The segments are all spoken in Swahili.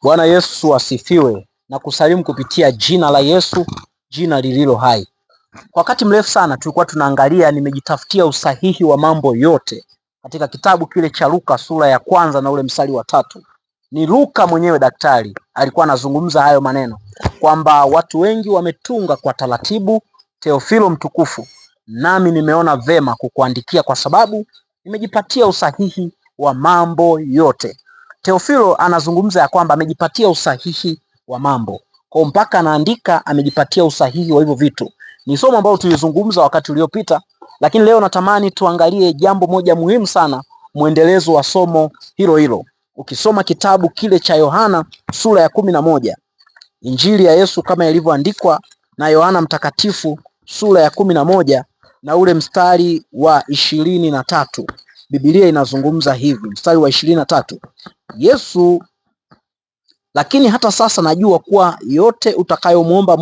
Bwana Yesu asifiwe na kusalimu kupitia jina la Yesu, jina lililo hai. Kwa wakati mrefu sana tulikuwa tunaangalia nimejitafutia usahihi wa mambo yote katika kitabu kile cha Luka sura ya kwanza na ule mstari wa 3. Ni Luka mwenyewe daktari alikuwa anazungumza hayo maneno kwamba watu wengi wametunga kwa taratibu. Theofilo mtukufu, nami nimeona vema kukuandikia kwa sababu nimejipatia usahihi wa mambo yote. Theofilo anazungumza ya kwamba amejipatia usahihi wa mambo, kwa mpaka anaandika amejipatia usahihi wa hivyo vitu. Ni somo ambalo tulizungumza wakati uliopita, lakini leo natamani tuangalie jambo moja muhimu sana, mwendelezo wa somo hilo hilo. Ukisoma kitabu kile cha Yohana sura ya 11, Injili ya Yesu kama ilivyoandikwa na Yohana mtakatifu sura ya 11 na ule mstari wa 23, Biblia inazungumza hivi, mstari wa 23. Yesu, lakini hata sasa najua kuwa yote utakayomwomba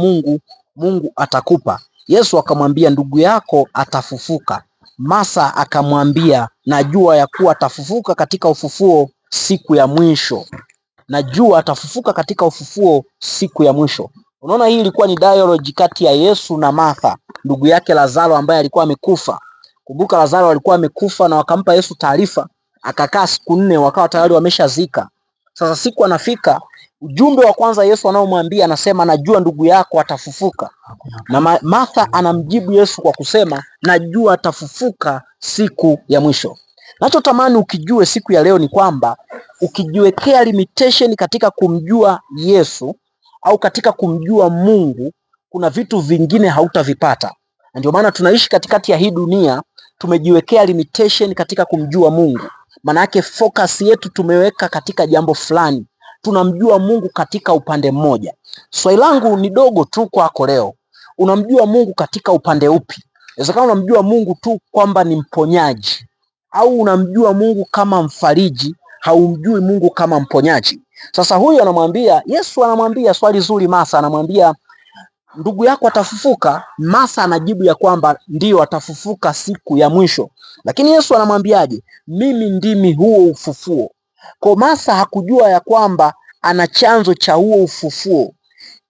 Mungu atakupa. Yesu akamwambia, ndugu yako atafufuka. Masa akamwambia, najua ya kuwa atafufuka katika ufufuo siku ya mwisho. Najua atafufuka katika ufufuo siku ya mwisho. Unaona, hii ilikuwa ni dialogue kati ya Yesu na Martha, ndugu yake Lazaro ambaye alikuwa amekufa. Kumbuka Lazaro alikuwa amekufa na wakampa Yesu taarifa, akakaa siku 4 wakawa tayari wameshazika. Sasa siku anafika, ujumbe wa kwanza Yesu anaomwambia anasema, najua ndugu yako atafufuka. Na Martha anamjibu Yesu kwa kusema, najua atafufuka siku ya mwisho. Nachotamani ukijue siku ya leo ni kwamba ukijiwekea limitation katika kumjua Yesu au katika kumjua Mungu, kuna vitu vingine hautavipata. Ndio maana tunaishi katikati ya hii dunia, tumejiwekea limitation katika kumjua Mungu. Maana yake focus yetu tumeweka katika jambo fulani. Tunamjua Mungu katika upande mmoja. Swali langu ni dogo tu kwako leo. Unamjua Mungu katika upande upi? Inawezekana unamjua Mungu tu kwamba ni mponyaji, au unamjua Mungu kama mfariji, haumjui Mungu kama mponyaji. Sasa huyu anamwambia, Yesu anamwambia swali zuri Masa, anamwambia ndugu yako atafufuka. Masa anajibu ya kwamba ndiyo, atafufuka siku ya mwisho. Lakini Yesu anamwambiaje? Mimi ndimi huo ufufuo. Kwa Masa hakujua ya kwamba ana chanzo cha huo ufufuo.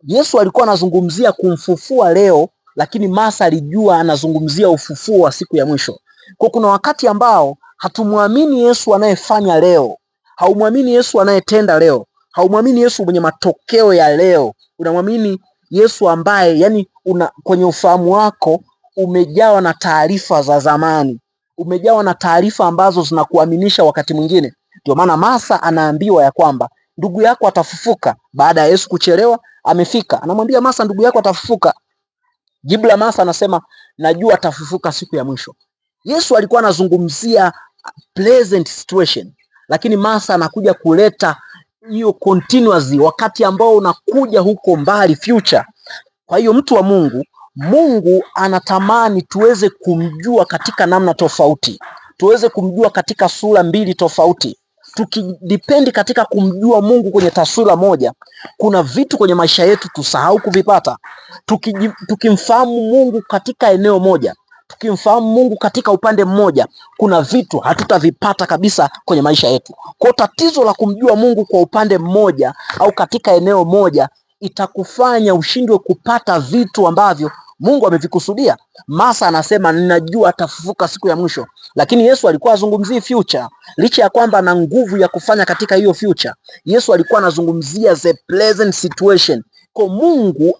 Yesu alikuwa anazungumzia kumfufua leo, lakini Masa alijua anazungumzia ufufuo wa siku ya mwisho. Kwa kuna wakati ambao hatumwamini Yesu anayefanya leo, haumwamini Yesu anayetenda leo, haumwamini Yesu mwenye matokeo ya leo. Unamwamini Yesu ambaye kwenye ufahamu wako umejawa na taarifa za zamani, umejawa na taarifa ambazo zinakuaminisha wakati mwingine. Ndio maana Masa anaambiwa ya kwamba ndugu yako atafufuka. Baada ya Yesu kuchelewa, amefika, anamwambia Masa, ndugu yako atafufuka. Jibu la Masa anasema, najua atafufuka siku ya mwisho. Yesu alikuwa anazungumzia present situation, lakini Masa anakuja kuleta hiyo continuously, wakati ambao unakuja huko mbali, future. Kwa hiyo mtu wa Mungu anatamani tuweze kumjua katika namna tofauti, tuweze kumjua katika sura mbili tofauti. Tukidipendi katika kumjua Mungu kwenye taswira moja, kuna vitu kwenye maisha yetu tusahau kuvipata. Tukimfahamu Mungu katika eneo moja, tukimfahamu Mungu katika upande mmoja, kuna vitu hatutavipata kabisa kwenye maisha yetu. Kwa tatizo la kumjua Mungu kwa upande mmoja au katika eneo moja itakufanya ushindwe kupata vitu ambavyo Mungu amevikusudia. Masa anasema ninajua atafufuka siku ya mwisho, lakini Yesu alikuwa azungumzii future. Licha ya kwamba ana nguvu ya kufanya katika hiyo future, Yesu alikuwa anazungumzia the present situation. Kwa Mungu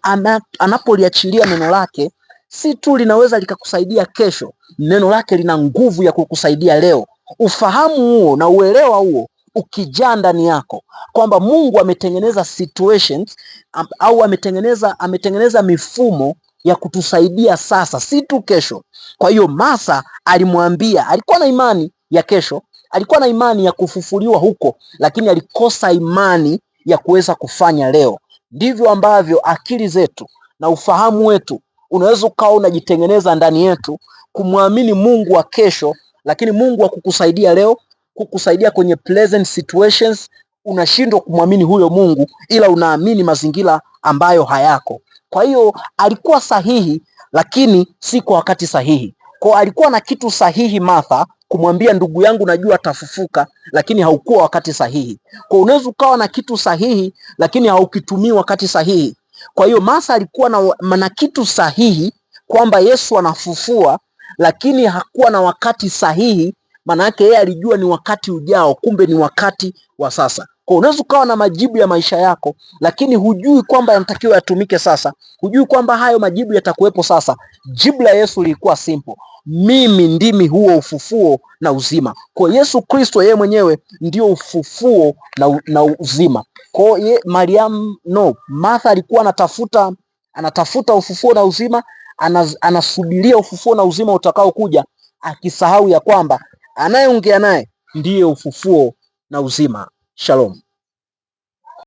anapoliachilia neno lake, si tu linaweza likakusaidia kesho, neno lake lina nguvu ya kukusaidia leo. Ufahamu huo na uelewa huo ukijaa ndani yako kwamba Mungu ametengeneza situations au ametengeneza mifumo ya kutusaidia sasa, si tu kesho. Kwa hiyo Masa alimwambia, alikuwa na imani ya kesho, alikuwa na imani ya kufufuliwa huko, lakini alikosa imani ya kuweza kufanya leo. Ndivyo ambavyo akili zetu na ufahamu wetu unaweza ukawa unajitengeneza ndani yetu kumwamini Mungu wa kesho, lakini Mungu wa kukusaidia leo, kukusaidia kwenye pleasant situations, unashindwa kumwamini huyo Mungu, ila unaamini mazingira ambayo hayako. Kwa hiyo alikuwa sahihi, lakini si kwa wakati sahihi. Kwa alikuwa na kitu sahihi Martha kumwambia ndugu yangu najua atafufuka, lakini haukuwa wakati sahihi. Kwa unaweza ukawa na kitu sahihi lakini haukitumii wakati sahihi. Kwa hiyo Martha alikuwa na kitu sahihi kwamba Yesu anafufua, lakini hakuwa na wakati sahihi. Maana yake yeye alijua ni wakati ujao, kumbe ni wakati wa sasa. Kwa unaweza ukawa na majibu ya maisha yako, lakini hujui kwamba yanatakiwa yatumike sasa, hujui kwamba hayo majibu yatakuwepo sasa. Jibu la Yesu lilikuwa simple: mimi ndimi huo ufufuo na uzima. Kwa Yesu Kristo yeye mwenyewe ndio ufufuo na uzima. Kwa Martha alikuwa anatafuta ufufuo na uzima, anasubiria ufufuo na uzima utakao kuja, akisahau ya kwamba anayeongea naye ndiye ufufuo na uzima. Shalom.